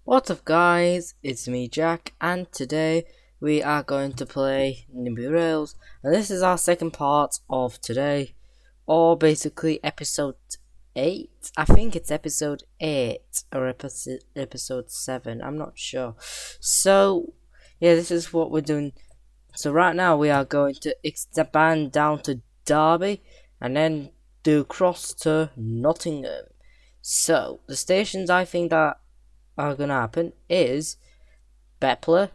What's up guys, it's me Jack, and today we are going to play Nimby Rails, and this is our second part of today, or basically episode 8. I think it's episode 8 or episode 7, I'm not sure. So yeah, this is what we're doing. So right now we are going to expand down to Derby and then do cross to Nottingham. So the stations I think that are going to happen is Belper,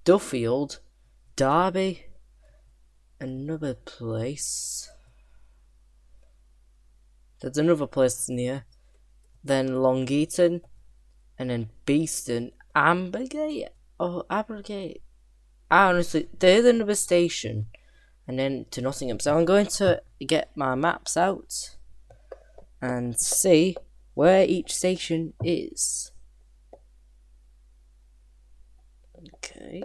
Duffield, Derby, another place. There's another place near. Then Long Eaton, and then Beeston, Ambergate, or Abrogate. Honestly, there's another station, and then to Nottingham. So I'm going to get my maps out and see where each station is. Okay.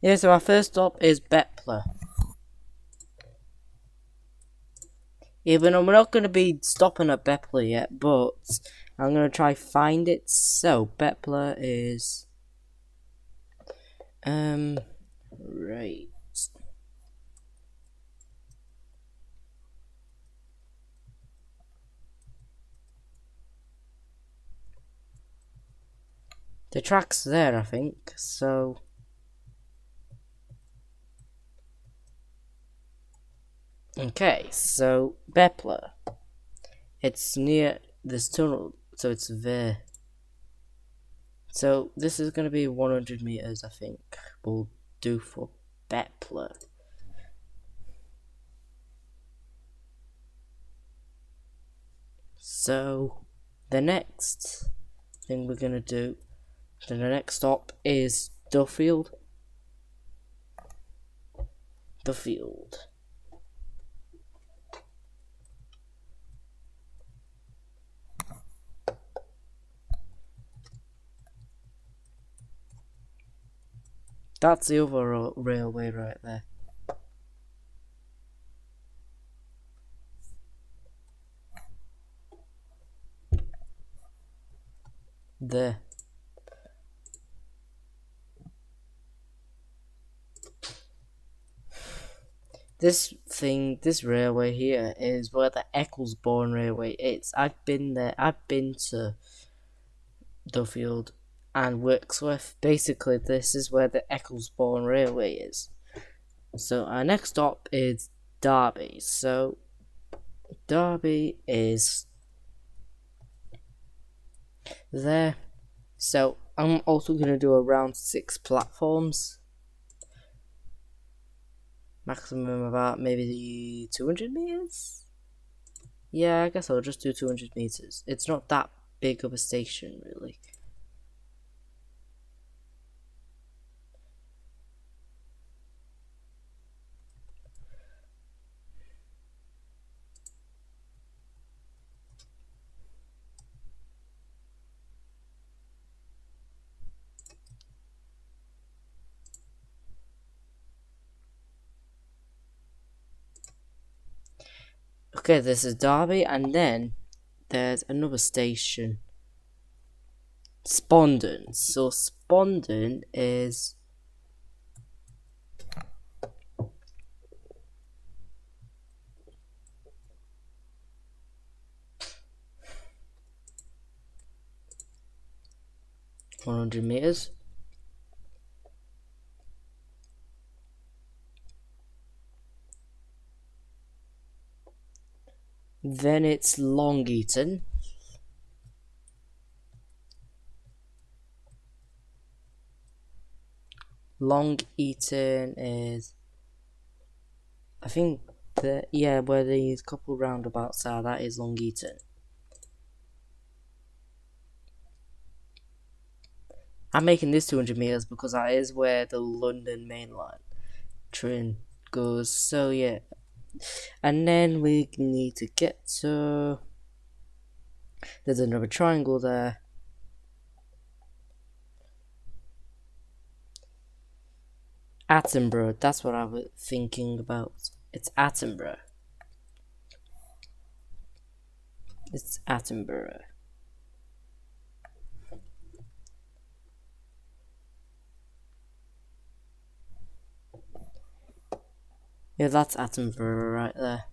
Yeah, so our first stop is Belper. Even though we're not going to be stopping at Belper yet, but I'm going to try find it. So, Belper is... right. The track's there, I think, so... Okay, so Belper. It's near this tunnel, so it's there. So this is going to be 100 meters, I think. We'll do for Belper. So the next thing we're going to do, the next stop is Duffield. Duffield. That's the other railway right there. There. This railway here is where the Ecclesbourne Railway is. I've been there. I've been to Duffield and Wirksworth. Basically, this is where the Ecclesbourne Railway is. So our next stop is Derby. So Derby is there. So I'm also going to do around 6 platforms. Maximum about maybe 200 meters? Yeah, I guess I'll just do 200 meters. It's not that big of a station, really. Okay, this is Derby, and then there's another station. Spondon. So Spondon is... $100 meters. Then it's Long Eaton. Long Eaton is... I think that, yeah, where these couple roundabouts are, that is Long Eaton. I'm making this 200 meters because that is where the London Main Line train goes. So yeah, And then we need to get to... There's another triangle there. Attenborough, that's what I was thinking about. It's Attenborough. It's Attenborough. Yeah, that's Attenborough right there.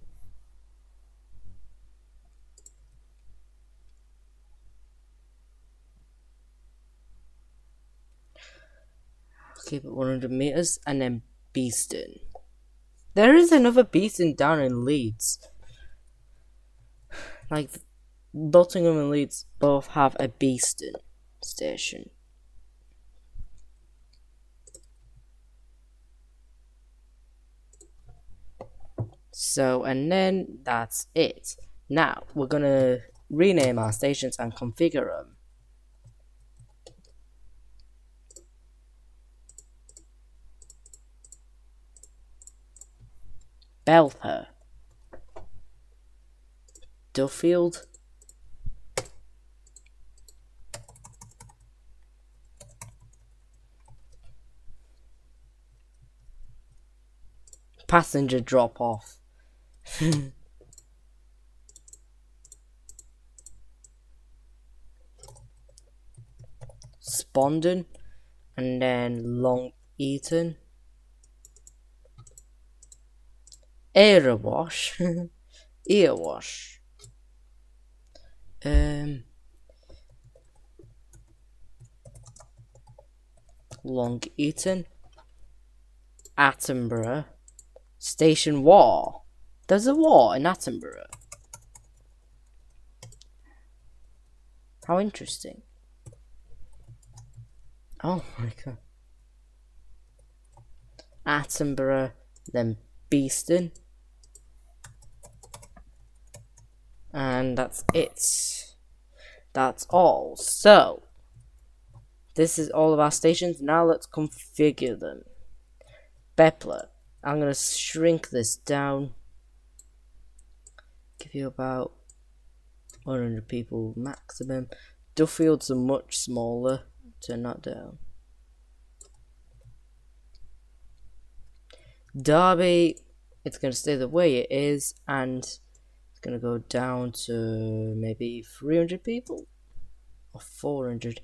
Keep it 100 meters and then Beeston. There is another Beeston down in Leeds. Like, Nottingham and Leeds both have a Beeston station. So, and then that's it. Now, we're gonna rename our stations and configure them. Belper, Duffield, passenger drop off. Spondon, and then Long Eaton, Erewash, Erewash, Long Eaton, Attenborough, Station War. There's a war in Attenborough. How interesting. Oh my god. Attenborough, then Beeston. And that's it. That's all. So, this is all of our stations. Now let's configure them. Belper. I'm going to shrink this down. Give you about 100 people maximum. Duffield's are much smaller. Turn that down. Derby, it's going to stay the way it is, and it's going to go down to maybe 300 people or 400.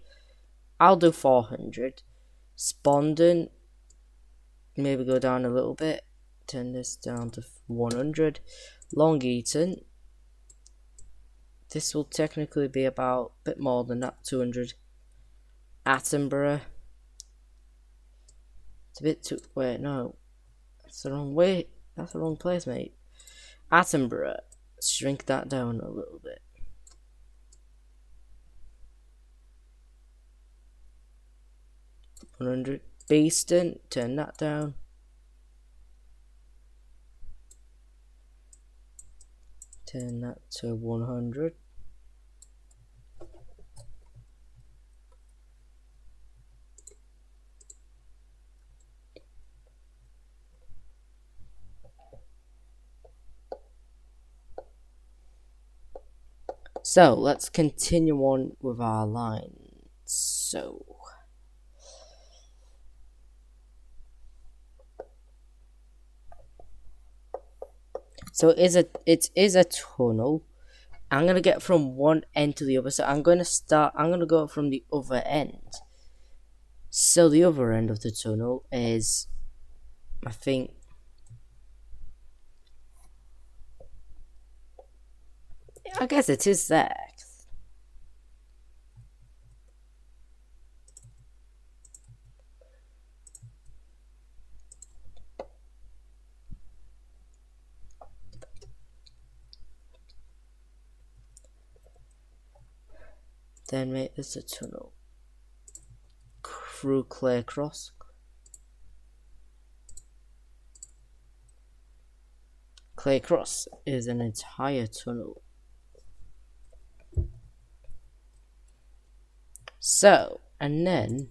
I'll do 400. Spondon, maybe go down a little bit. Turn this down to 100. Long Eaton, this will technically be about a bit more than that, 200. Attenborough, it's a bit too, wait, no, that's the wrong way, that's the wrong place, mate. Attenborough, shrink that down a little bit. $100. Beeston, turn that down. Turn that to 100. So let's continue on with our lines. So it is a tunnel. I'm gonna get from one end to the other. So I'm gonna go from the other end. So the other end of the tunnel is, I think, I guess it is there. Then mate, there's a tunnel through Clay Cross. Clay Cross is an entire tunnel. So, and then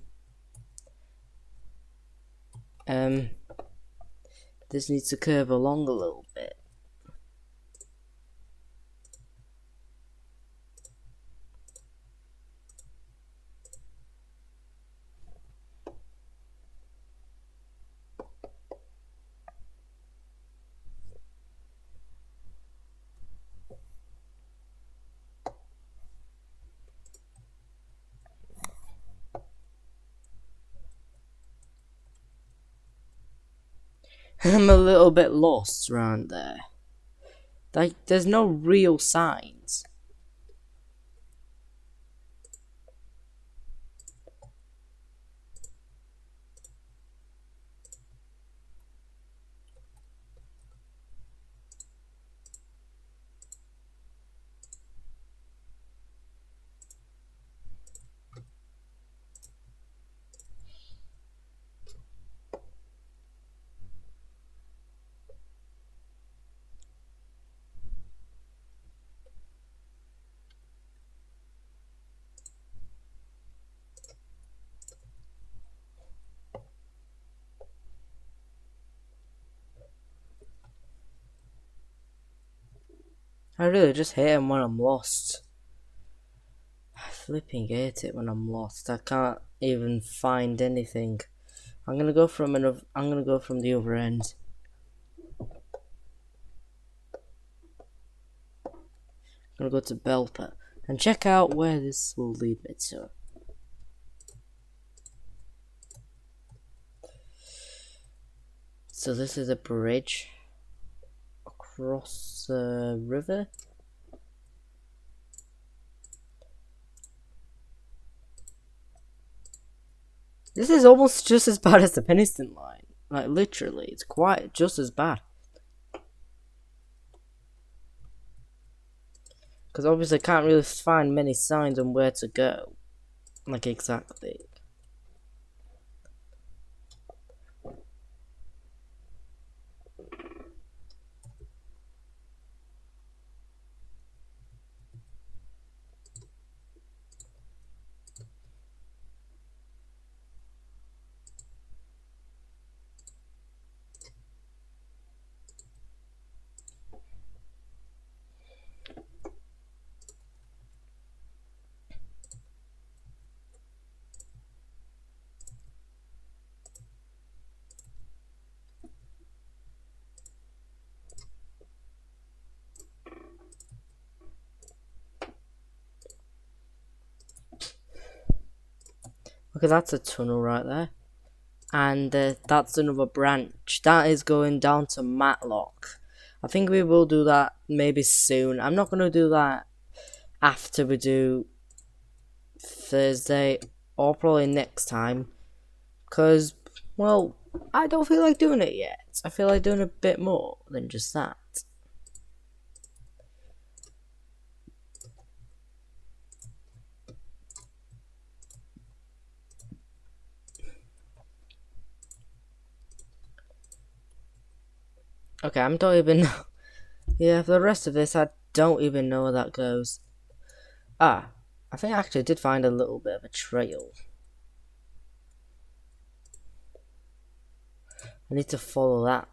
this needs to curve along a little bit. I'm a little bit lost around there. Like, there's no real signs. I really just hate him when I'm lost. I flipping hate it when I'm lost. I can't even find anything. I'm gonna go from the other end. I'm gonna go to Belper and check out where this will lead me to. So this is a bridge across the river. This is almost just as bad as the Peniston line. Like, literally, it's quite just as bad. Because obviously I can't really find many signs on where to go. Like, exactly. Okay, that's a tunnel right there. And that's another branch. That is going down to Matlock. I think we will do that maybe soon. I'm not going to do that after we do Thursday or probably next time. Because, well, I don't feel like doing it yet. I feel like doing a bit more than just that. Okay, I don't even know. Yeah, for the rest of this, I don't even know where that goes. Ah, I think I actually did find a little bit of a trail. I need to follow that.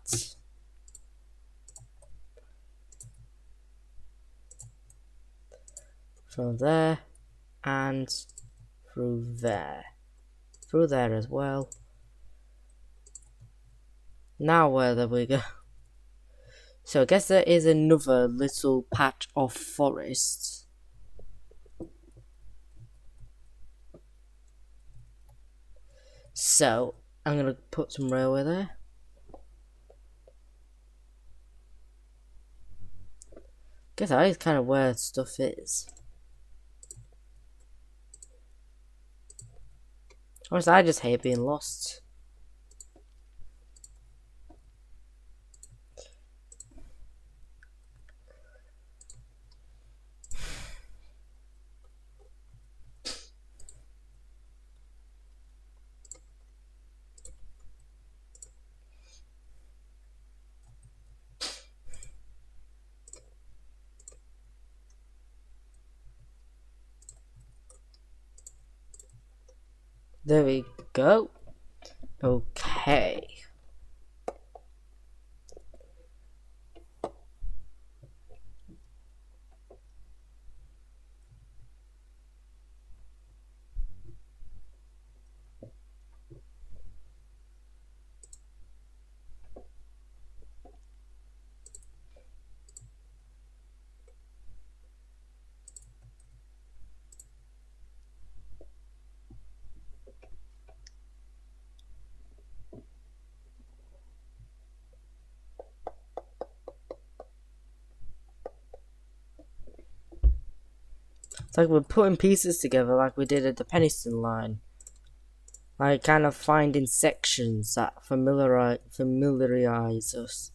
From there, and through there. Through there as well. Now where do we go? So I guess there is another little patch of forest. So I'm gonna put some railway there. Guess that is kind of where stuff is. Honestly, I just hate being lost. There we go. Okay. It's like we're putting pieces together like we did at the Penistone line. Like kind of finding sections that familiarize us.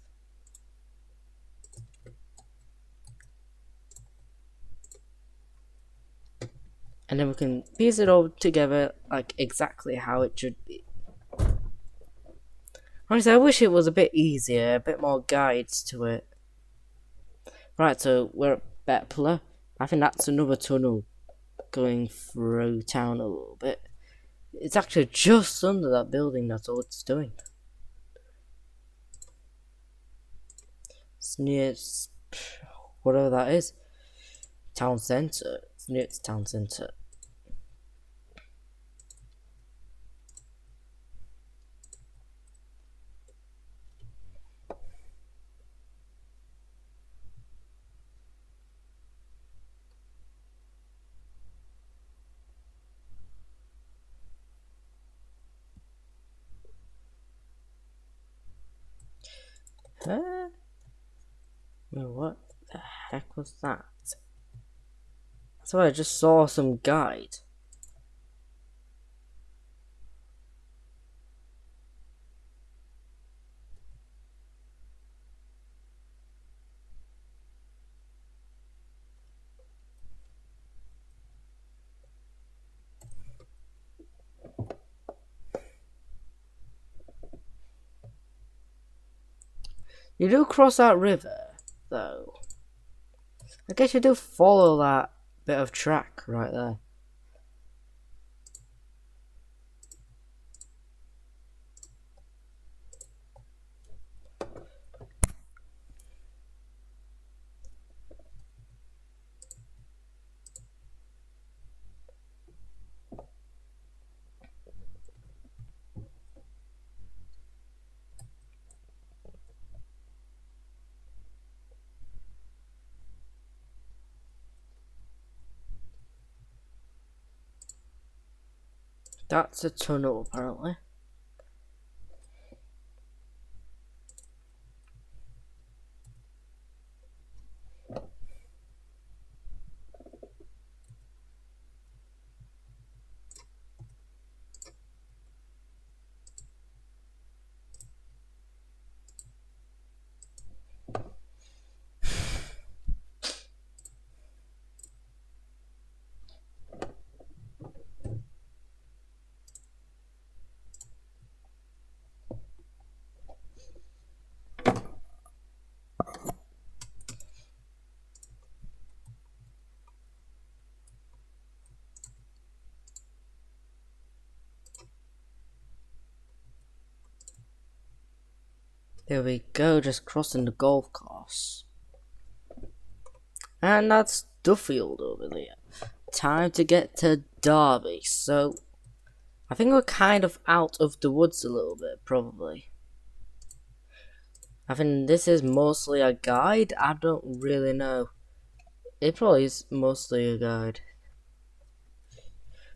And then we can piece it all together like exactly how it should be. Honestly, I wish it was a bit easier, a bit more guides to it. Right, so we're at Belper. I think that's another tunnel going through town a little bit. It's actually just under that building, that's all it's doing. It's near whatever that is. Town centre. It's near its town centre. Huh? Well, what the heck was that? So I just saw some guide. You do cross that river, though. I guess you do follow that bit of track right there. That's a tunnel, apparently. There we go, just crossing the golf course. And that's Duffield over there. Time to get to Derby. So, I think we're kind of out of the woods a little bit, probably. I think this is mostly a guide. I don't really know. It probably is mostly a guide.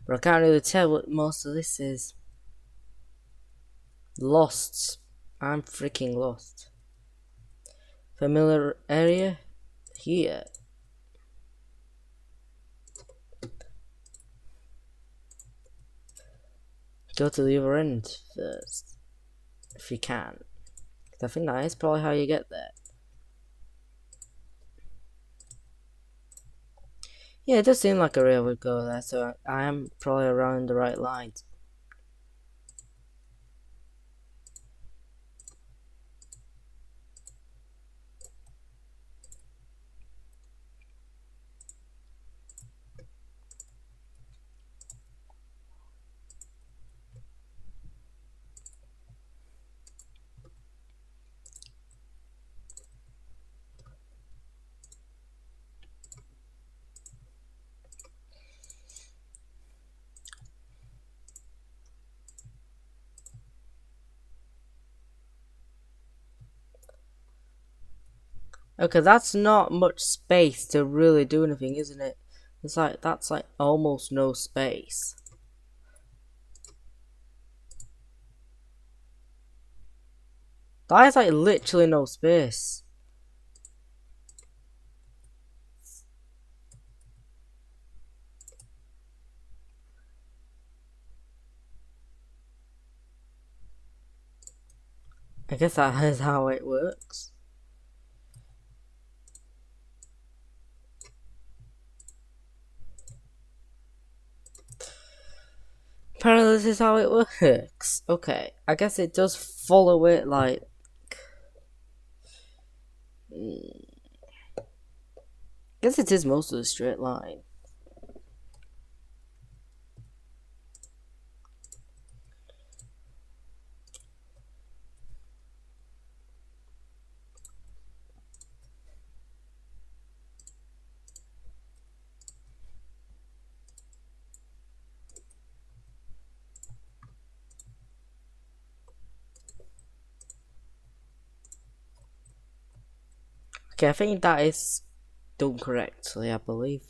But I can't really tell what most of this is. Lost. I'm freaking lost. Familiar area? Here. Go to the other end first. If you can. I think that is probably how you get there. Yeah, it does seem like a rail would go there, so I am probably around the right lines. Okay, that's not much space to really do anything, isn't it? It's like, that's like almost no space. That is like literally no space. I guess that is how it works. Apparently this is how it works. Okay, I guess it does follow it like... I guess it is mostly a straight line. Okay, I think that is done correctly, I believe.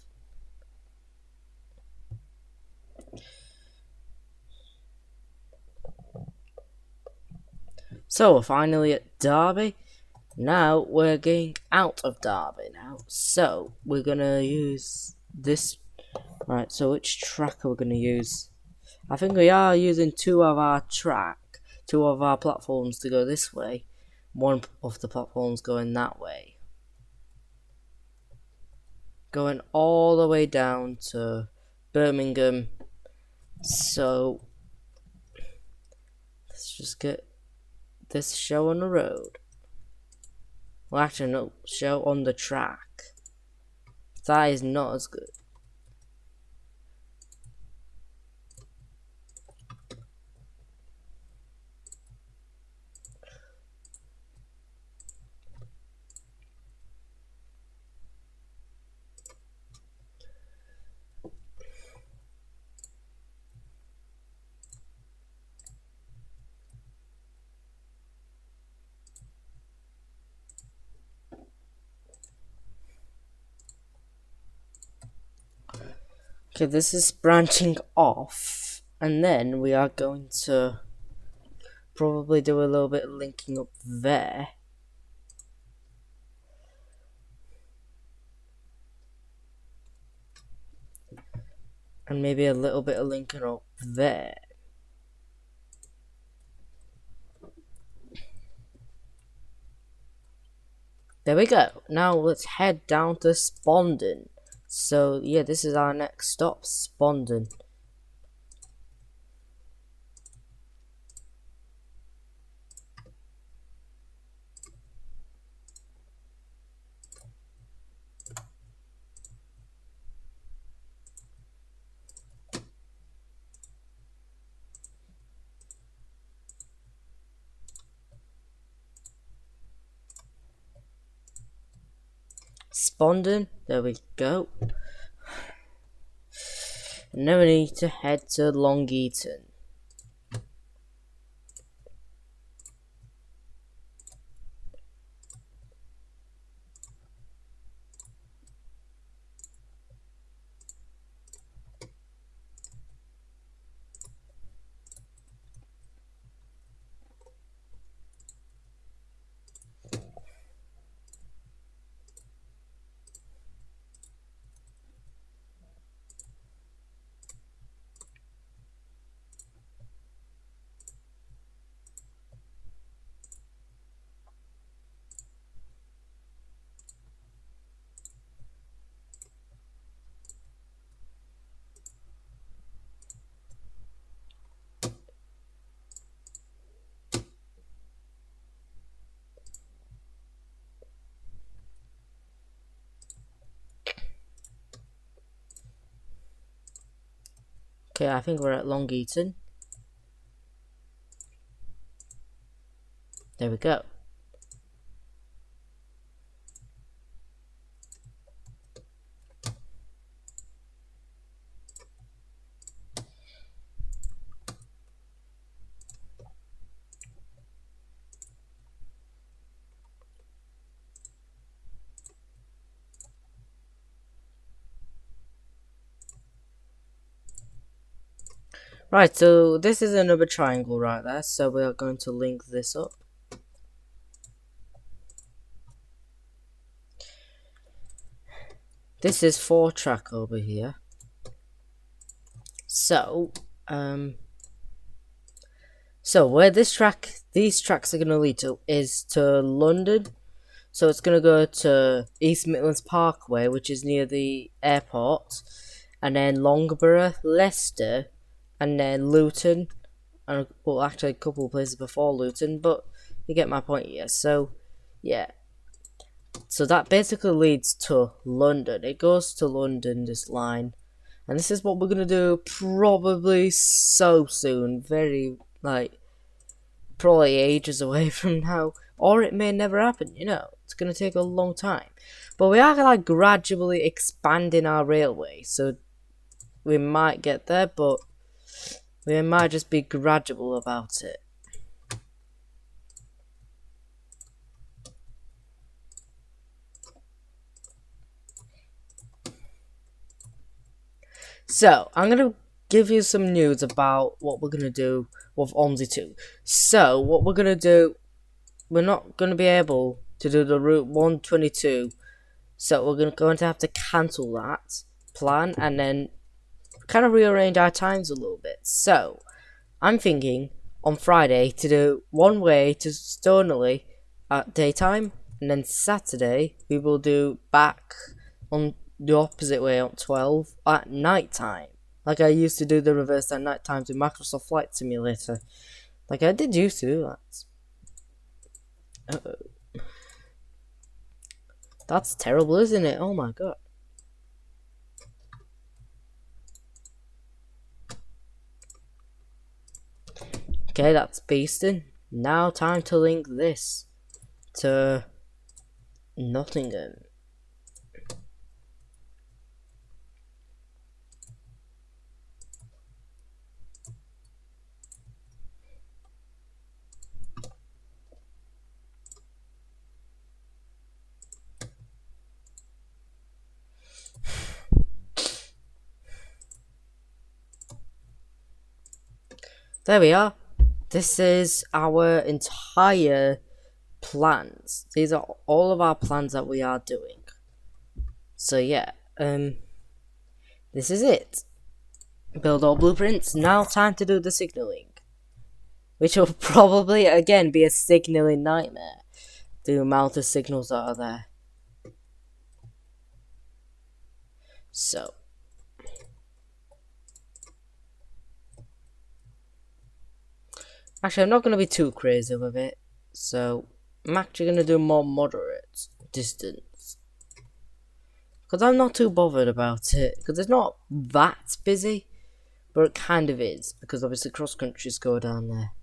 So we're finally at Derby. Now we're getting out of Derby now. So we're gonna use this. Right, so which track are we gonna use? I think we are using two of our platforms to go this way. One of the platforms going that way. Going all the way down to Birmingham. So let's just get this show on the road. Well, actually, no, show on the track. That is not as good. Okay, this is branching off, and then we are going to probably do a little bit of linking up there. And maybe a little bit of linking up there. There we go. Now let's head down to Spondon. So yeah, this is our next stop, Spondon. Spondon, there we go. And then we need to head to Long Eaton. Okay, I think we're at Long Eaton. There we go. Right, so this is another triangle right there, so we are going to link this up. This is 4-track over here. So where this track these tracks are going to lead to is to London. So it's going to go to East Midlands Parkway, which is near the airport, and then Loughborough, Leicester, and then Luton, and well, actually a couple of places before Luton, but you get my point here. So, yeah. So that basically leads to London. It goes to London, this line. And this is what we're going to do probably so soon. Very, probably ages away from now. Or it may never happen, you know. It's going to take a long time. But we are, gradually expanding our railway. So we might get there, but we might just be gradual about it. So, I'm going to give you some news about what we're going to do with OMSI 2. So, what we're going to do, we're not going to be able to do the Route 122. So, we're going to have to cancel that plan and then kind of rearrange our times a little bit. So, I'm thinking on Friday to do one way to Stoneleigh at daytime, and then Saturday we will do back on the opposite way on 12 at night time. Like I used to do the reverse at night times in Microsoft Flight Simulator. Like I did used to do that. Uh-oh. That's terrible, isn't it? Oh my god. Okay, that's Beeston. Now time to link this to Nottingham. There we are. This is our entire plans. These are all of our plans that we are doing. So yeah, this is it. Build all blueprints. Now time to do the signaling, which will probably again be a signaling nightmare. The amount of signals that are there. So. Actually, I'm not going to be too crazy with it. So, I'm actually going to do more moderate distance. Because I'm not too bothered about it. Because it's not that busy. But it kind of is. Because obviously cross countries go down there.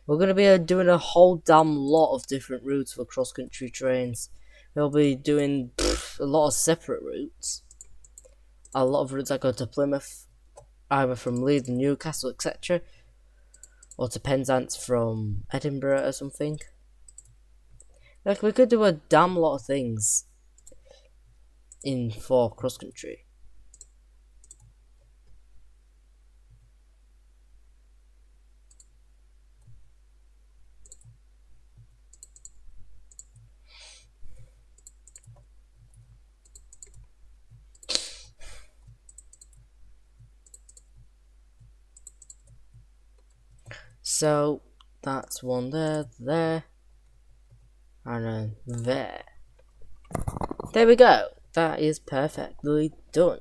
We're going to be doing a whole damn lot of different routes for cross country trains. We'll be doing a lot of separate routes. A lot of routes that go to Plymouth. Either from Leeds and Newcastle, etc. Or to Penzance from Edinburgh or something. Like, we could do a damn lot of things for cross country. So, that's one there, and then there. There we go. That is perfectly done.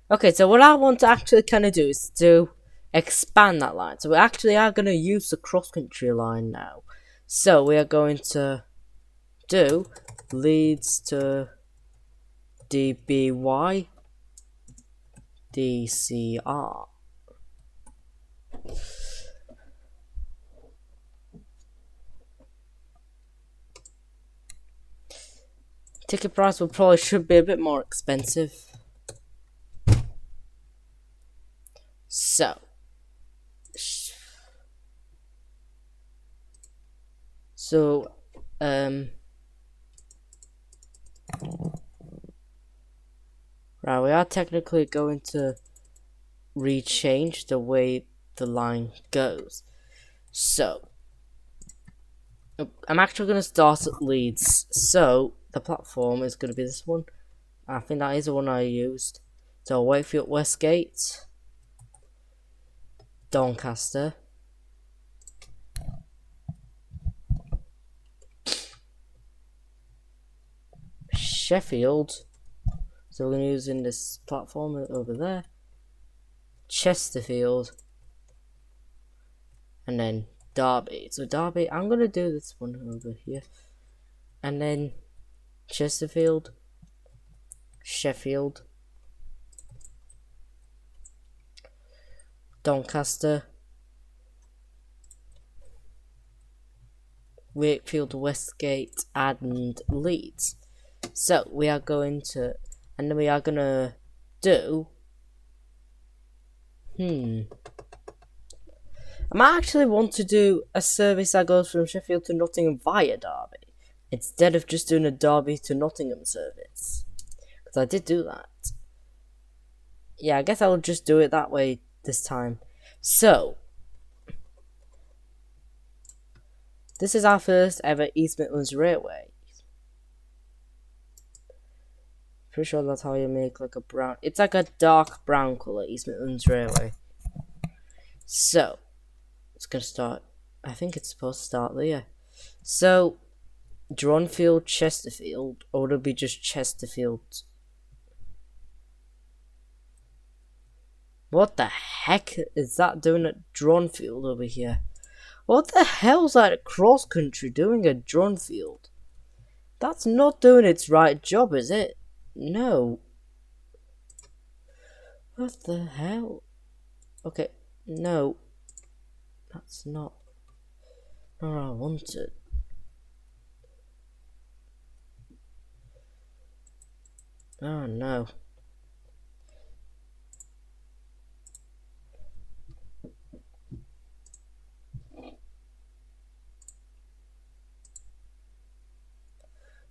Okay, so what I want to actually kind of do is to expand that line. So we actually are going to use the cross-country line now. So we are going to do Leeds to DBY DCR. Ticket price should be a bit more expensive. So right, we are technically going to rechange the way the line goes. So I'm actually going to start at Leeds. So the platform is going to be this one. I think that is the one I used. So Wakefield Westgate. Doncaster, Sheffield, so we're going to use in this platform over there, Chesterfield, and then Derby. So Derby, I'm going to do this one over here, and then Chesterfield, Sheffield, Doncaster, Wakefield, Westgate, and Leeds. So we are going to, and then we are going to do, I might actually want to do a service that goes from Sheffield to Nottingham via Derby, instead of just doing a Derby to Nottingham service. Because I did do that. Yeah, I guess I'll just do it that way this time. So, this is our first ever East Midlands Railway. Pretty sure that's how you make like a brown. It's like a dark brown colour, East Midlands Railway. So, it's gonna start. I think it's supposed to start there. So, Dronfield, Chesterfield, or it'll be just Chesterfield. What the heck is that doing at Dronfield over here? What the hell's that Crosscountry doing at Dronfield? That's not doing its right job, is it? No. What the hell? Okay, no. That's not what I wanted. Oh no.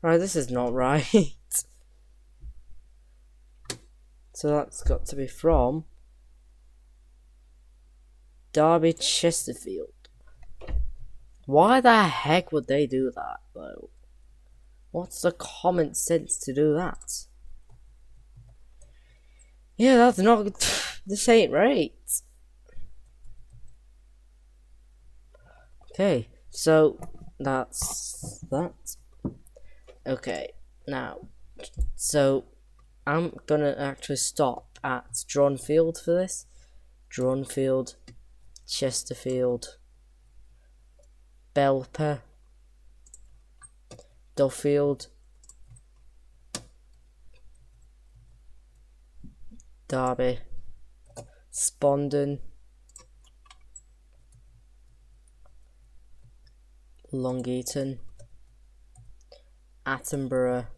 Right, this is not right. So that's got to be from Derby Chesterfield. Why the heck would they do that, though? What's the common sense to do that? Yeah, that's not. This ain't right. Okay, so that's that. Okay, now, so I'm gonna actually stop at Dronfield for this. Dronfield, Chesterfield, Belper, Duffield, Derby, Spondon, Long Eaton, Attenborough,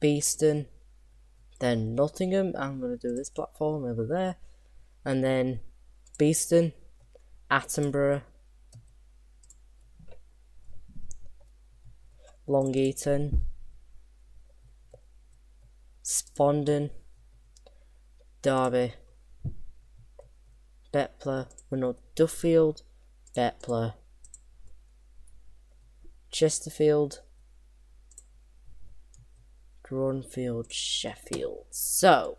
Beeston, then Nottingham. I'm going to do this platform over there, and then Beeston, Attenborough, Long Eaton, Spondon, Derby, Duffield, Belper, Chesterfield, Dronfield, Sheffield. So,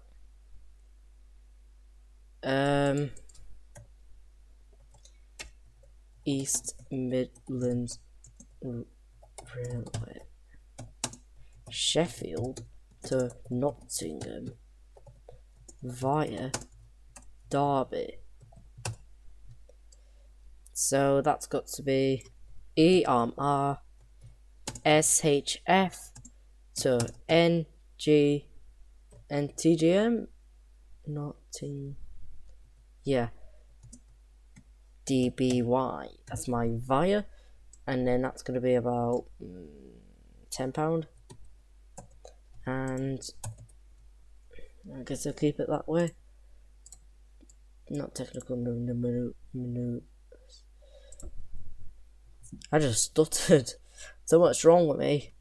East Midlands Railway, Sheffield to Nottingham via Derby. So that's got to be EMR SHF to NG and TGM. Yeah. DBY. That's my via. And then that's going to be about £10. And I guess I'll keep it that way. Not technical menu. I just stuttered. So much wrong with me.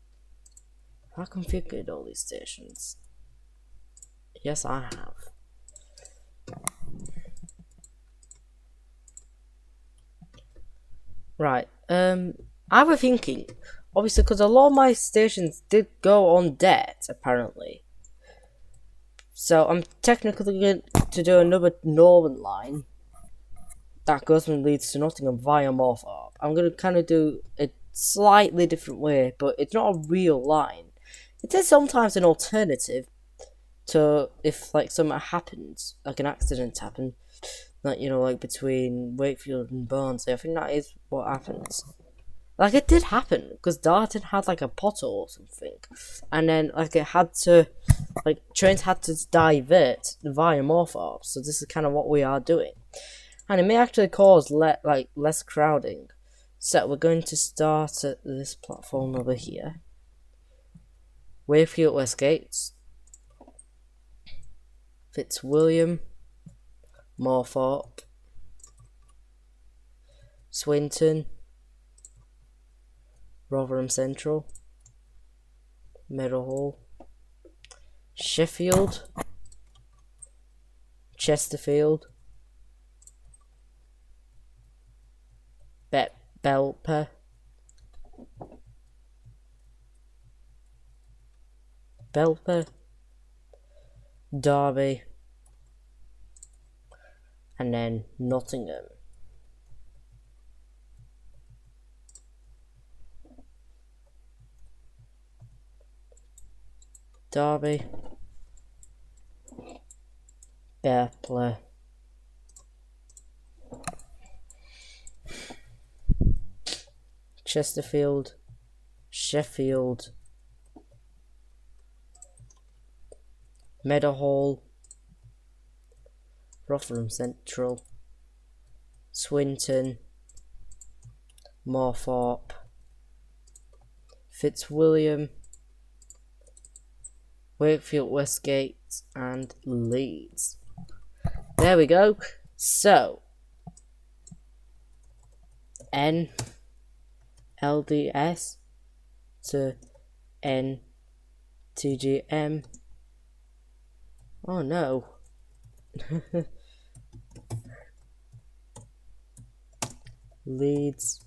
I configured all these stations. Yes, I have. Right. I was thinking, obviously, because a lot of my stations did go on debt, apparently. So I'm technically going to do another northern line that goes from Leeds to Nottingham via Morthorpe. I'm going to kind of do a slightly different way, but it's not a real line. It is sometimes an alternative to if like something happens, like an accident happens, like like between Wakefield and Barnsley. I think that is what happens. Like it did happen because Darton had like a pothole or something, and then like it had to, like trains had to divert via Morthorpe. So this is kind of what we are doing, and it may actually cause less crowding. So we're going to start at this platform over here. Wakefield Westgate, Fitzwilliam, Morthorpe, Swinton, Rotherham Central, Meadowhall, Sheffield, Chesterfield, Belper, Derby, and then Nottingham. Derby, Belper, Chesterfield, Sheffield, Meadowhall, Rotherham Central, Swinton, Morthorpe, Fitzwilliam, Wakefield Westgate, and Leeds. There we go. So, NLDS to NTGM. Oh no. Leads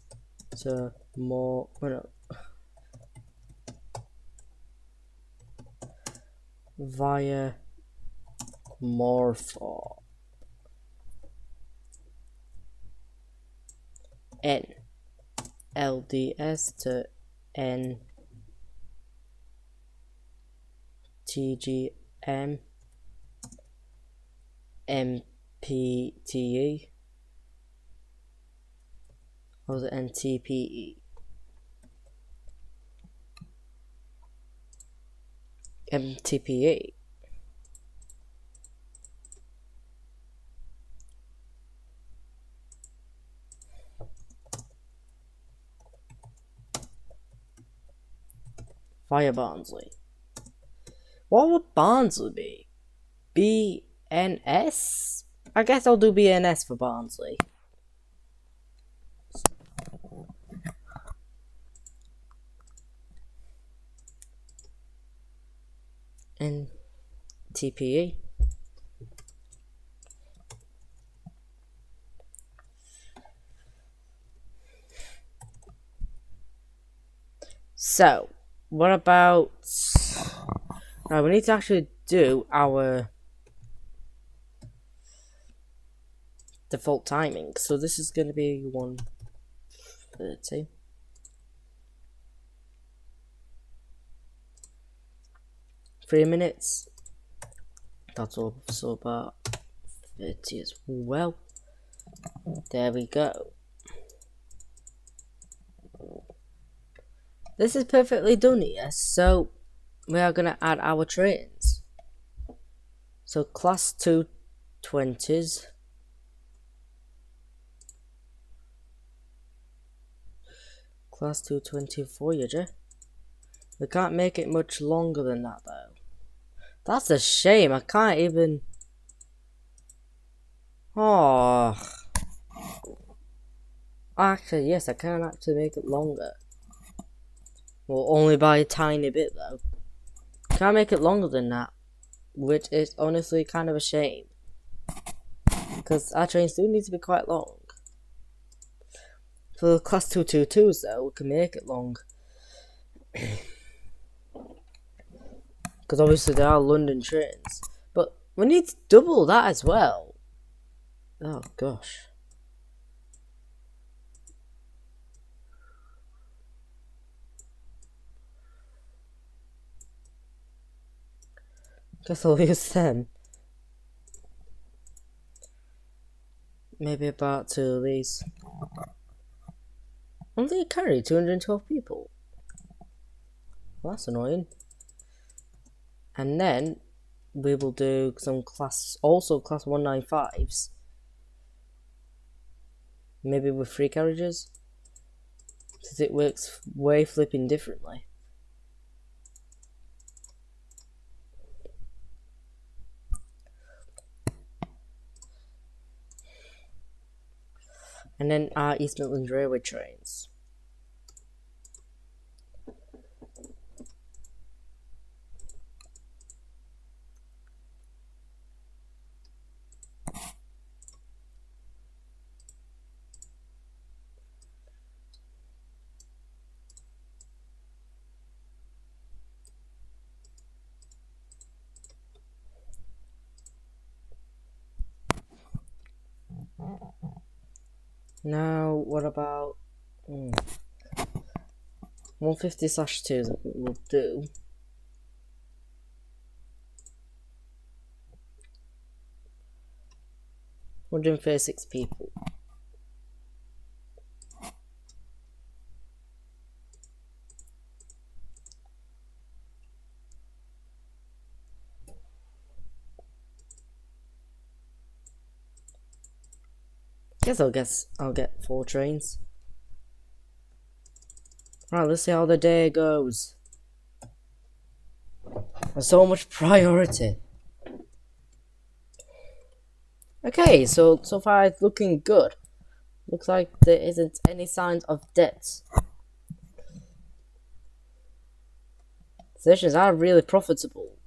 to more. Oh no. Via Morthorpe. NLDS to NTGM. MPTE. Or was it NTPE? MTPE. Via Barnsley. What would Barnsley be? BNS? I guess I'll do BNS for Barnsley. And TPE. So, what about... we need to actually do our default timing. So this is going to be 1:30. Three minutes. That's also about 30 as well. There we go. This is perfectly done here. So we are going to add our trains. So class 220s. Class 220 Voyager. We can't make it much longer than that though. That's a shame. I can't even... Oh. Actually, yes, I can actually make it longer. Well, only by a tiny bit though. Can't make it longer than that. Which is honestly kind of a shame. Because our trains do need to be quite long. For the class 222s though, we can make it long. Because obviously there are London trains. But We need to double that as well. Oh gosh. Guess I'll use them. Maybe about 2 of these. Only carry 212 people. Well, that's annoying. And then we will do some class 195s. Maybe with 3 carriages. Because it works way flipping differently. And then our East Midlands Railway trains. Now, what about 150/2 that we'll do. We're doing 36 people. Guess I'll get 4 trains. Right, let's see how the day goes. There's so much priority. Okay, so far it's looking good. Looks like there isn't any signs of debts. Sessions are really profitable.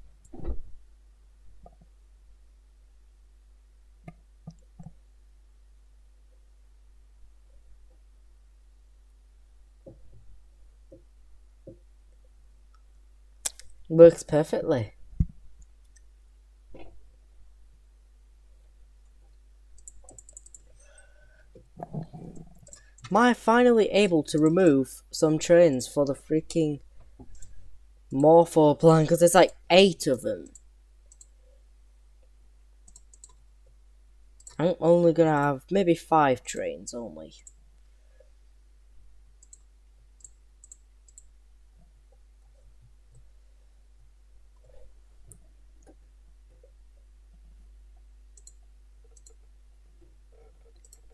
Works perfectly. Am I finally able to remove some trains for the freaking Morpho plan? Because there's like 8 of them. I'm only gonna have maybe 5 trains only.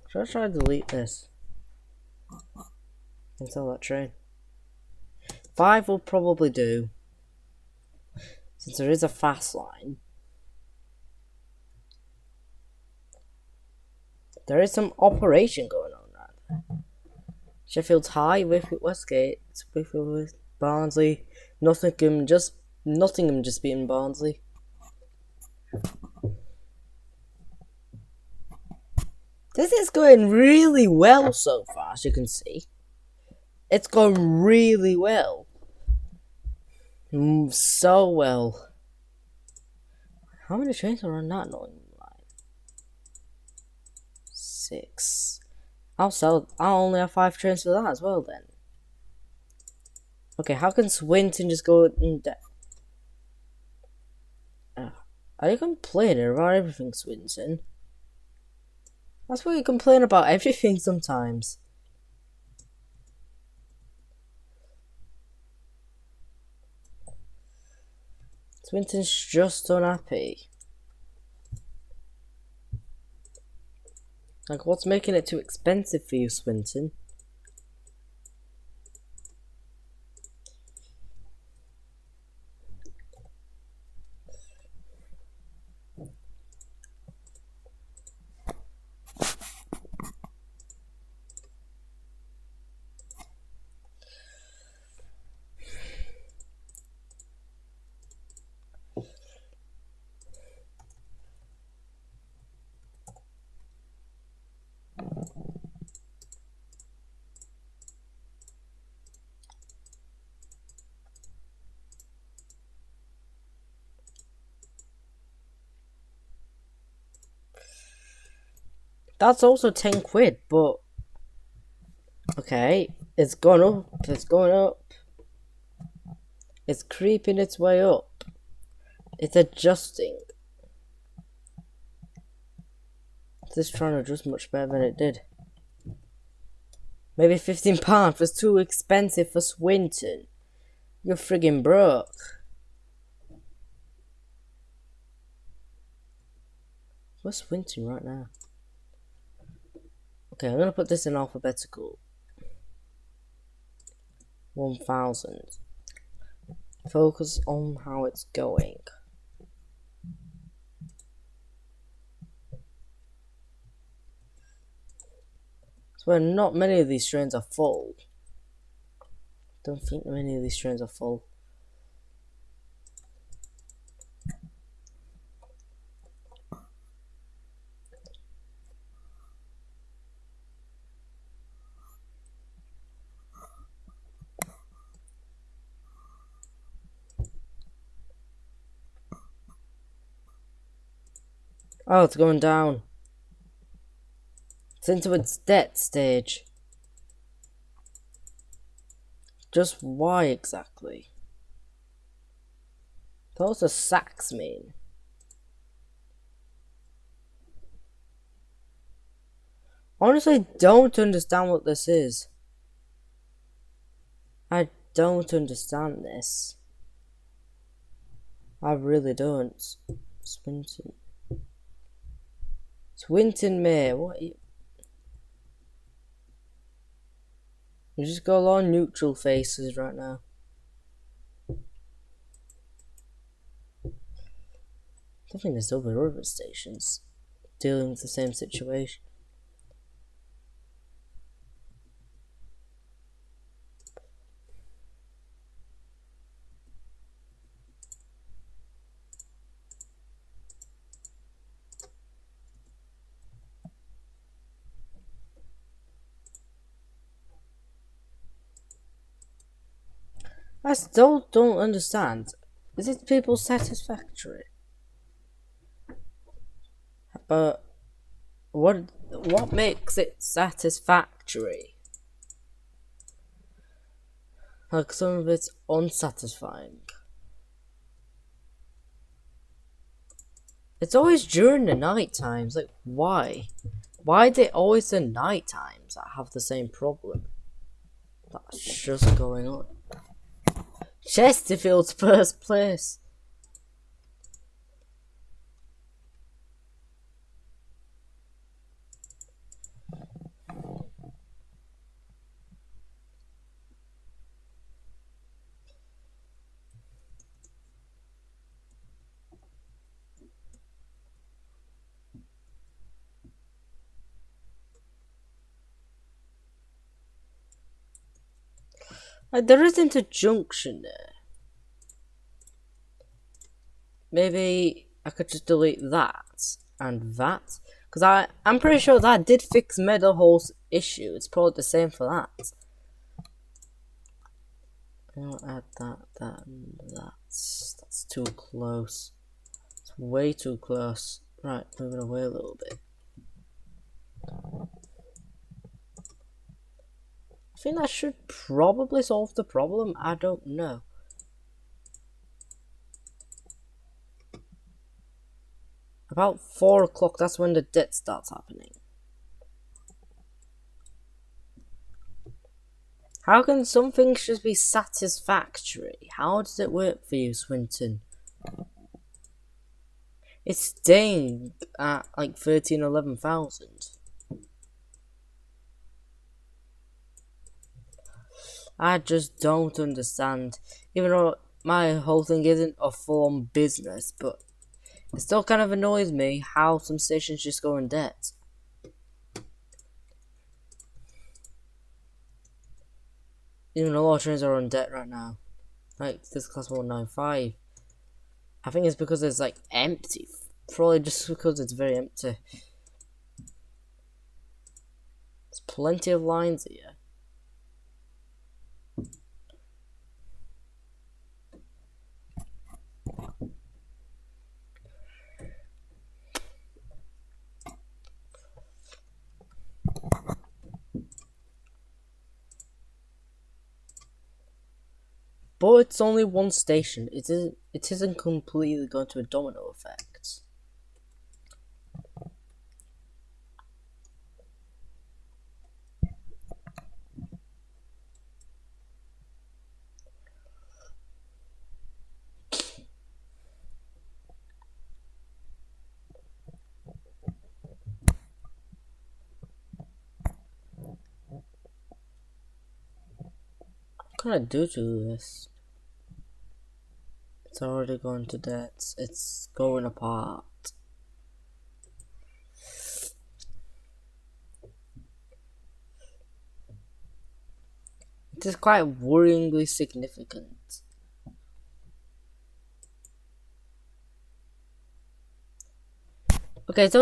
Should I try to delete this? Cancel that train. 5 will probably do. Since there is a fast line. There is some operation going on now. Sheffield's high with Westgate, with Barnsley, Nottingham just beating Barnsley. This is going really well so far, as you can see. It's going really well. So well. How many trains are on that line? 6. I'll only have 5 trains for that as well then. Okay, how can Swinton just go in debt? Are you complaining about everything, Swinton? That's what you complain about everything sometimes. Swinton's just unhappy. Like, what's making it too expensive for you, Swinton? That's also 10 quid, but okay, it's gone up, it's going up. It's creeping its way up. It's adjusting. This trying to adjust much better than it did. Maybe £15 was too expensive for Swinton. You're friggin' broke. Where's Swinton right now? Okay, I'm gonna put this in alphabetical. 1000. Focus on how it's going. So not many of these trains are full. Don't think many of these trains are full. Oh, it's going down. It's into its debt stage. Just why exactly? What does sacks mean? Honestly, don't understand what this is. I don't understand this. I really don't. Swinton. Swinton May, what are you? You just got a lot of neutral faces right now. I don't think there's other stations dealing with the same situation. I still don't understand. Is it people satisfactory? But what makes it satisfactory? Like some of it's unsatisfying. It's always during the night times. Like why? Why are they always the night times that have the same problem? That's just going on. Chesterfield's first place. Like there isn't a junction there. Maybe I could just delete that and that. Because I'm pretty sure that did fix Meadowhall's issue. It's probably the same for that. I'll add that, and that. That's too close. It's way too close. Right, move it away a little bit. I think that should probably solve the problem. I don't know. About 4 o'clock, that's when the debt starts happening. How can some things just be satisfactory? How does it work for you, Swinton? It's staying at like 11,000. I just don't understand. Even though my whole thing isn't a full-on business, but it still kind of annoys me how some stations just go in debt. Even a lot of trains are on debt right now. Like this class 195. I think it's because it's like empty. Probably just because it's very empty. There's plenty of lines here. but it's only one station. It isn't completely going to a domino effect. What can I do to this? It's already going to death. It's going apart. It is quite worryingly significant. Okay, it's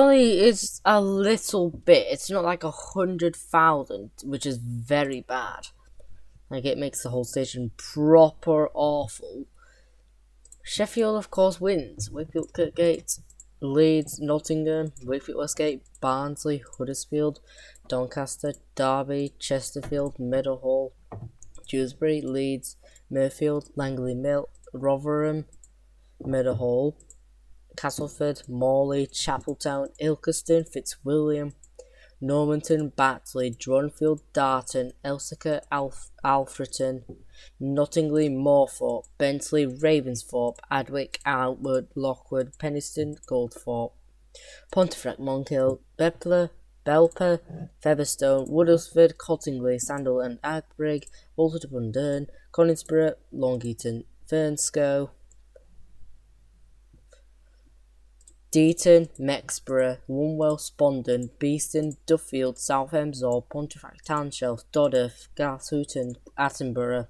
a little bit. It's not like 100,000, which is very bad. Like, it makes the whole station proper awful. Sheffield, of course, wins. Wakefield, Kirkgate, Leeds, Nottingham, Wakefield, Westgate, Barnsley, Huddersfield, Doncaster, Derby, Chesterfield, Meadowhall, Dewsbury, Leeds, Mirfield, Langley Mill, Rotherham, Meadowhall, Castleford, Morley, Chapeltown, Ilkeston, Fitzwilliam, Normanton, Batley, Dronfield, Darton, Elsica, Alfreton, Nottingley, Morthorpe, Bentley, Ravensthorpe, Adwick, Outward, Lockwood, Penistone, Goldthorpe, Pontefract, Monkhill, Belper, Featherstone, Woodlesford, Cottingley, Sandal and Agbrigg, Walter upon Dearne, Coningsborough, Long Eaton, Fernscoe, Deaton, Mexborough, Wombwell, Spondon, Beeston, Duffield, Southend-Zor, Pontefract Townshelf, Dodder, Gasthooton, Attenborough,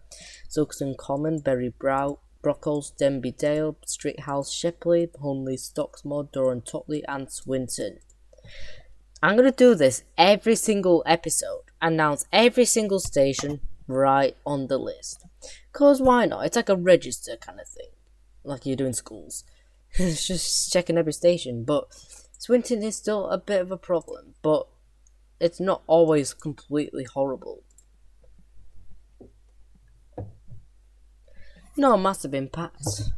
Silkstone Common, Berry Brockles, Denby Dale, Street House, Shepley, Hunley, Stocksmore, Durham Totley and Swinton. I'm going to do this every single episode, announce every single station right on the list. Because why not? It's like a register kind of thing, like you do in schools. It's just checking every station, but Swinton is still a bit of a problem, but it's not always completely horrible. No massive impact.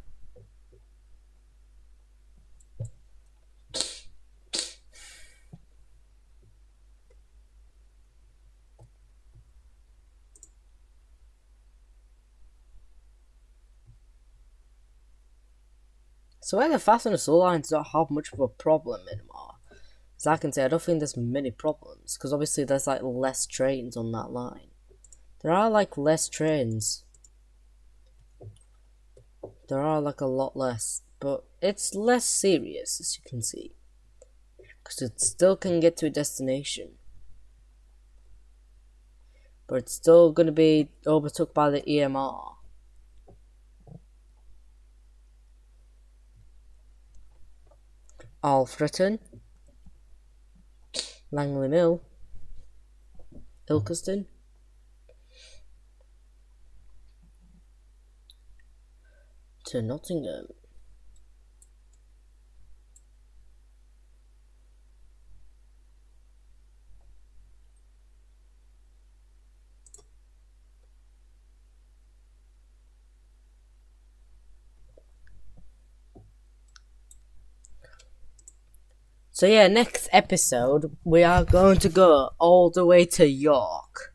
So where the fast and the slow lines don't have much of a problem anymore. As I can say, I don't think there's many problems, because obviously there's like less trains on that line. There are like less trains. There are like a lot less, but it's less serious, as you can see. Because it still can get to a destination. But it's still going to be overtook by the EMR. Alfreton, Langley Mill, Ilkeston, to Nottingham. So yeah, next episode we are going to go all the way to York,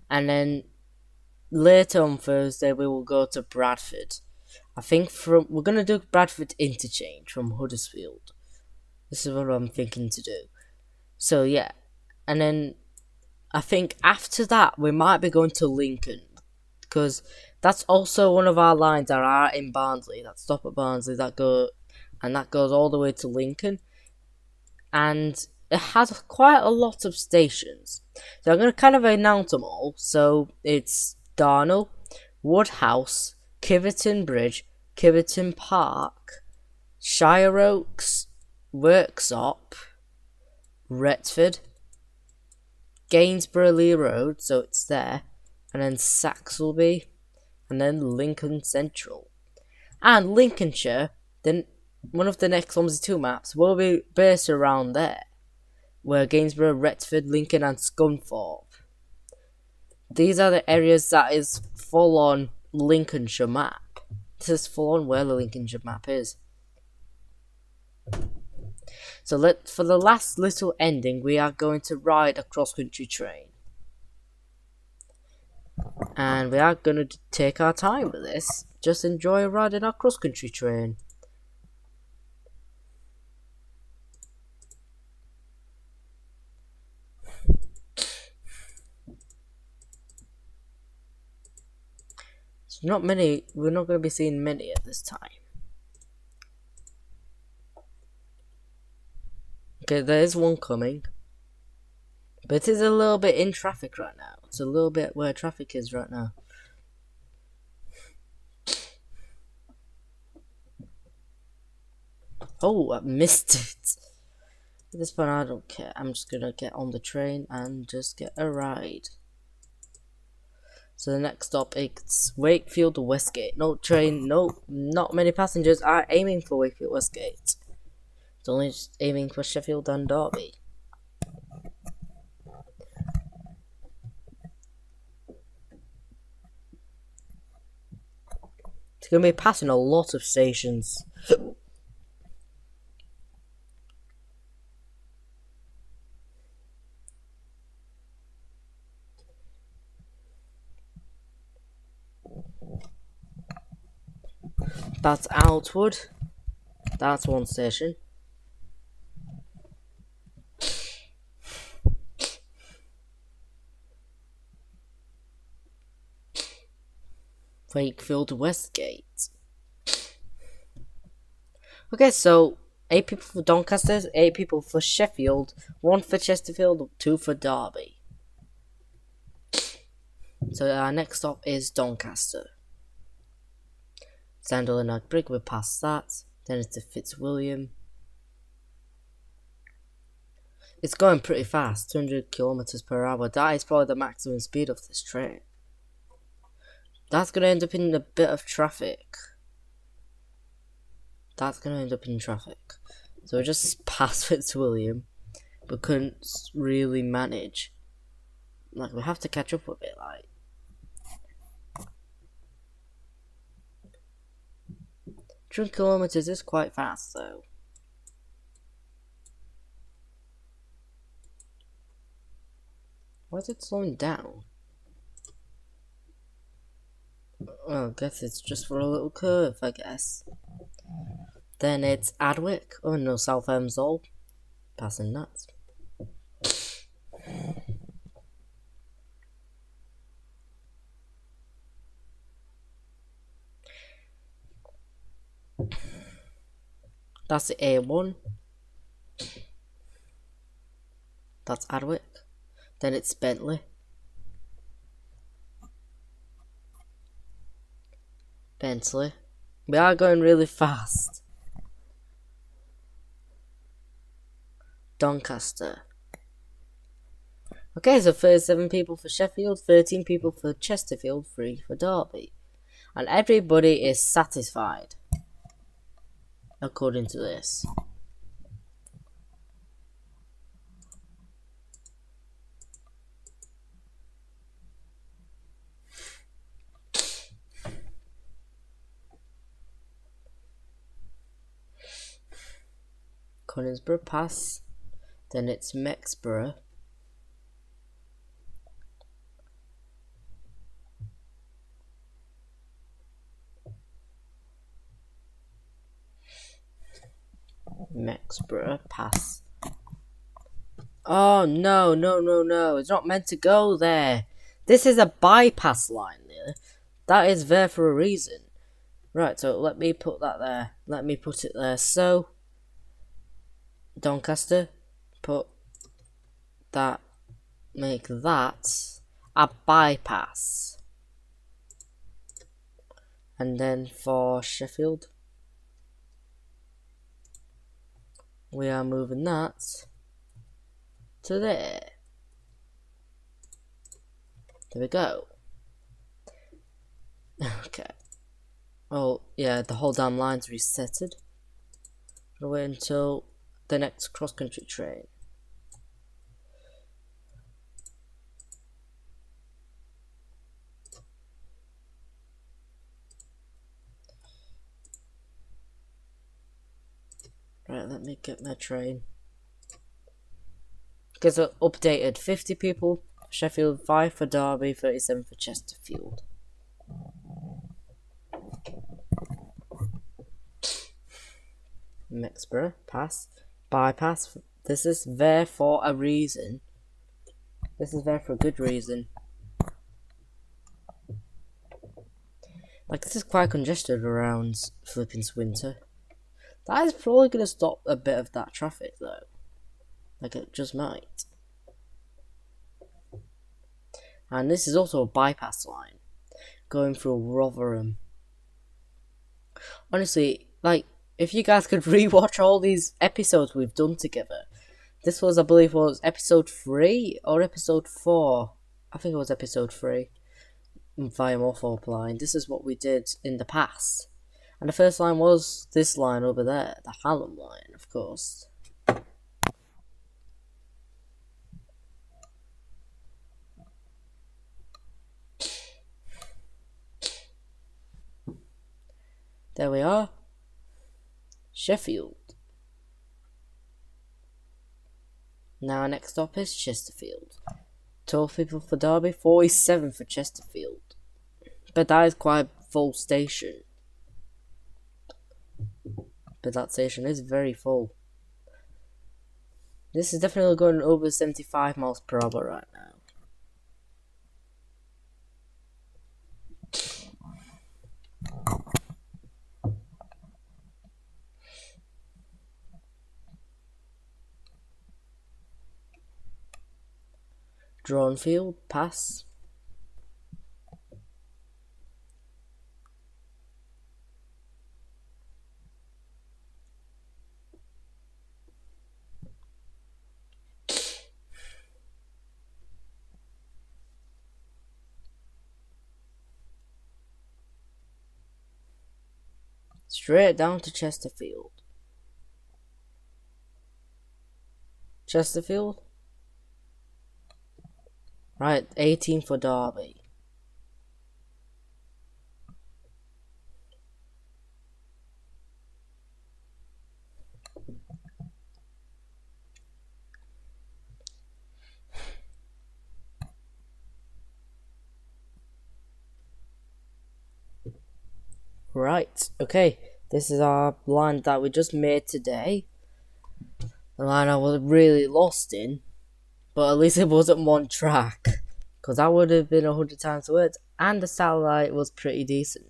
and then later on Thursday we will go to Bradford. I think we're gonna do Bradford interchange from Huddersfield. This is what I'm thinking to do. So yeah, and then I think after that we might be going to Lincoln, because that's also one of our lines that are in Barnsley, that stop at Barnsley, that goes all the way to Lincoln. And it has quite a lot of stations. So I'm going to kind of announce them all. So it's Darnall, Woodhouse, Kiverton Bridge, Kiverton Park, Shire Oaks, Worksop, Retford, Gainsborough Lee Road, so it's there, and then Saxelby, and then Lincoln Central. And Lincolnshire, then one of the next Clumsy 2 maps will be based around there, where Gainsborough, Retford, Lincoln and Scunthorpe. These are the areas that is full on Lincolnshire map. This is full on where the Lincolnshire map is. So for the last little ending, we are going to ride a cross-country train. And we are going to take our time with this. Just enjoy riding our cross-country train. It's not many, we're not going to be seeing many at this time. Okay, there is one coming. But it is a little bit in traffic right now. It's a little bit where traffic is right now. Oh, I missed it. At this point, I don't care. I'm just gonna get on the train and just get a ride. So the next stop is Wakefield Westgate. No train, no, not many passengers are aiming for Wakefield Westgate. It's only just aiming for Sheffield and Derby. It's gonna be passing a lot of stations. That's Outward. That's one station. Wakefield Westgate. Okay, so 8 people for Doncaster, 8 people for Sheffield, 1 for Chesterfield, 2 for Derby. So our next stop is Doncaster. Sandal and Brig, we're past that. Then it's to Fitzwilliam. It's going pretty fast, 200 kilometers per hour. That is probably the maximum speed of this train. That's going to end up in a bit of traffic. So we just passed Fitzwilliam, but couldn't really manage. Like, we have to catch up with it, like. 200 kilometers is quite fast, though. Why is it slowing down? Well, I guess it's just for a little curve, I guess. Then it's Adwick. Oh no, South Elmsall. Passing that. That's the A1. That's Adwick. Then it's Bentley. We are going really fast. Doncaster. Okay, so 37 people for Sheffield, 13 people for Chesterfield, 3 for Derby. And everybody is satisfied, according to this. Conisborough Pass. Then it's Mexborough. Mexborough Pass. Oh no, it's not meant to go there. This is a bypass line there. That is there for a reason. Right, so let me put that there. Let me put it there. So, Doncaster, put that, make that a bypass. And then for Sheffield, we are moving that to there. There we go. Okay. Oh, yeah, the whole damn line's resetted. I'll wait until the next cross-country train. Right, let me get my train. Because I updated 50 people, Sheffield 5 for Derby, 37 for Chesterfield. Mexborough, pass. Bypass. This is there for a reason. This is there for a good reason. Like, this is quite congested around flipping Swinter. That is probably going to stop a bit of that traffic, though. Like, it just might. And this is also a bypass line going through Rotherham. Honestly, like, if you guys could rewatch all these episodes we've done together. This was, I believe, was episode 3 or episode 4. I think it was episode 3. Via Morpho line. This is what we did in the past. And the first line was this line over there, the Hallam line, of course. There we are. Sheffield. Now our next stop is Chesterfield. 12 people for Derby, 47 for Chesterfield. But that is quite a full station. But that station is very full. This is definitely going over 75 miles per hour right now. Dronfield, pass. Straight down to Chesterfield. Chesterfield? Right, 18 for Derby. Right, okay. This is our line that we just made today. The line I was really lost in. But at least it wasn't one track. Because that would have been 100 times worse. And the satellite was pretty decent.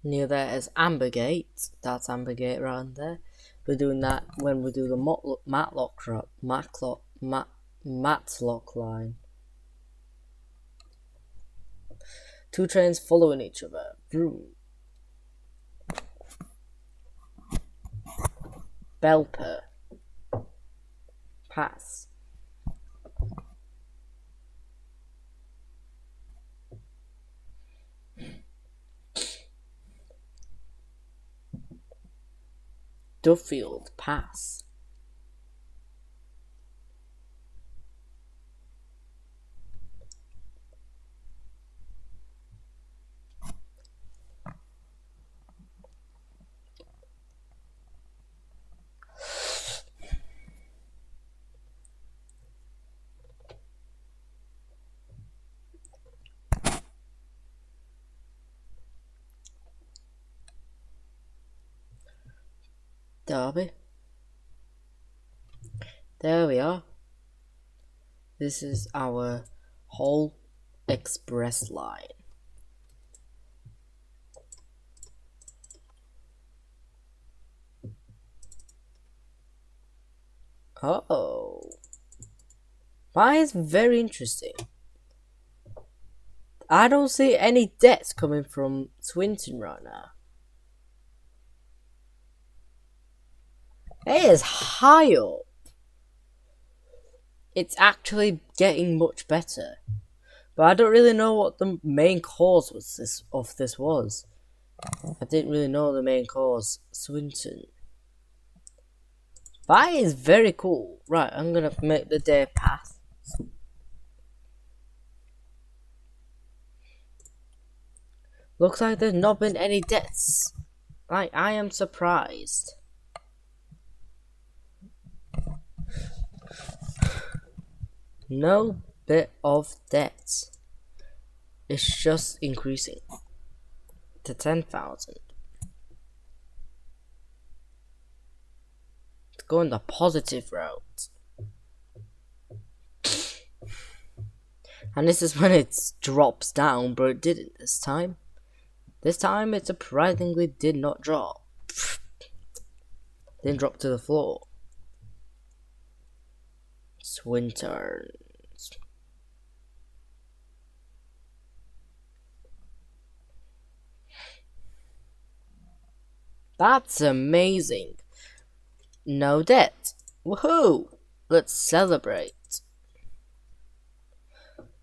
Near there is Ambergate. That's Ambergate around there. We're doing that when we do the Matlock line. 2 trains following each other. Vroom. Belper. Pass. Duffield, pass. Derby. There we are. This is our whole express line. Oh. That is very interesting. I don't see any debts coming from Swinton right now. It is high up. It's actually getting much better. But I don't really know what the main cause of this was. I didn't really know the main cause. Swinton. That is very cool. Right, I'm gonna make the day pass. Looks like there's not been any deaths. Like, I am surprised. No bit of debt. It's just increasing to 10,000. It's going the positive route. And this is when it drops down, but it didn't this time. This time it surprisingly did not drop. Didn't drop to the floor. Swinterns. That's amazing. No debt. Woohoo! Let's celebrate.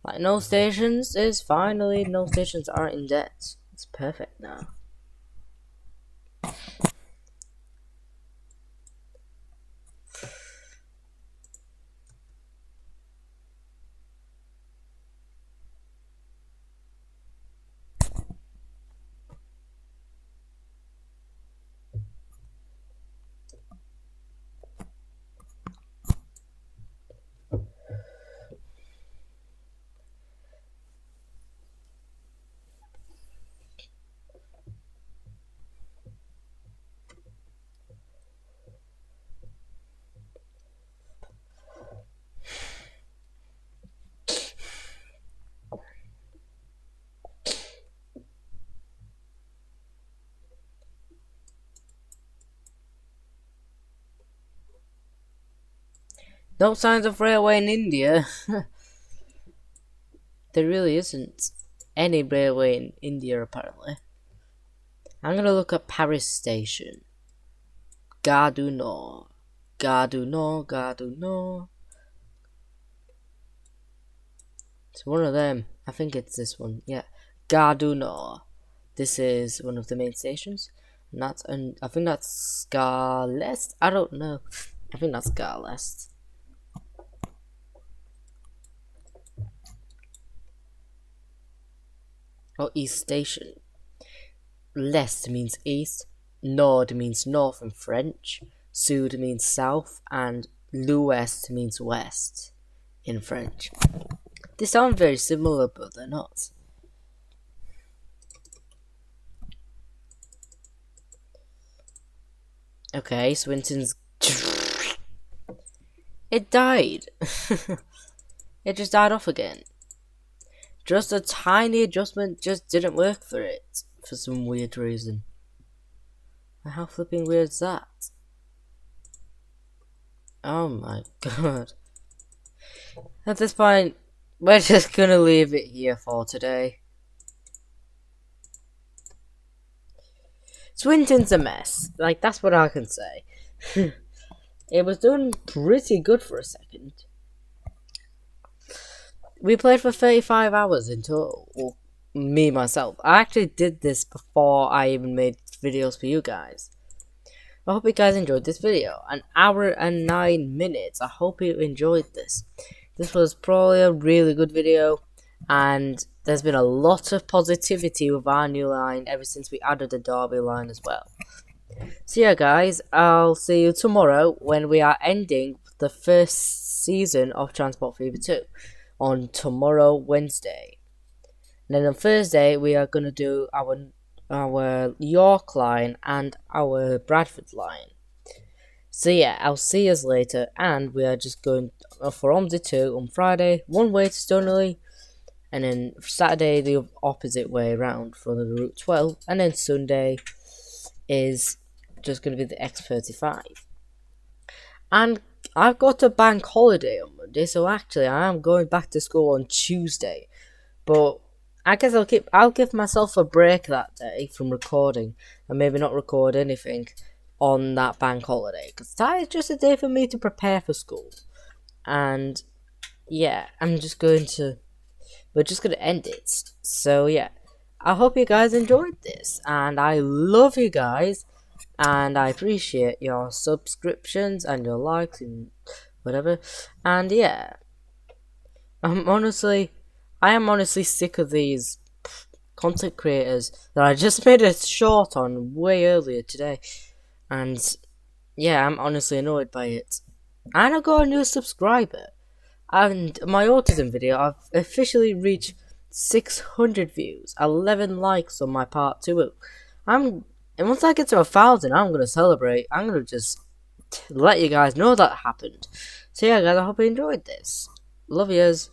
Like, no stations is finally, no stations are in debt. It's perfect now. No signs of railway in India. There really isn't any railway in India, apparently. I'm gonna look at Paris Station. Gare du Nord. Gare du Nord, Gare du Nord. It's one of them. I think it's this one. Yeah. Gare du Nord. This is one of the main stations. And that's, and I think that's Gare l'Est. I don't know. I think that's Gare l'Est. Or East Station. L'Est means east, Nord means north in French, Sud means south, and l'Ouest means west in French. They sound very similar, but they're not. Okay, Swinton's... It died. It just died off again. Just a tiny adjustment just didn't work for it, for some weird reason. How flipping weird is that? Oh my god. At this point, we're just gonna leave it here for today. Swinton's a mess. Like, that's what I can say. It was doing pretty good for a second. We played for 35 hours in total. Well, me, myself. I actually did this before I even made videos for you guys. I hope you guys enjoyed this video. An hour and 9 minutes. I hope you enjoyed this. This was probably a really good video. And there's been a lot of positivity with our new line ever since we added the Derby line as well. So yeah, guys, I'll see you tomorrow when we are ending the first season of Transport Fever 2 on tomorrow, Wednesday. And then on Thursday, we are going to do our York line and our Bradford line. So yeah, I'll see you later, and we are just going for OMSI 2 on Friday, one way to Stoneleigh, and then Saturday the opposite way around for the Route 12, and then Sunday is just going to be the X35. And I've got a bank holiday on Monday, so actually I am going back to school on Tuesday. But I guess I'll give myself a break that day from recording, and maybe not record anything, on that bank holiday, because that is just a day for me to prepare for school. And yeah, we're just gonna end it. So yeah, I hope you guys enjoyed this, and I love you guys, and I appreciate your subscriptions and your likes and whatever. And yeah, I am honestly sick of these content creators that I just made a short on way earlier today, and yeah, I'm honestly annoyed by it. And I got a new subscriber. And my autism video, I've officially reached 600 views, 11 likes on my part 2. And once I get to 1,000, I'm gonna celebrate. I'm gonna just let you guys know that happened. So yeah, guys, I hope you enjoyed this. Love yous.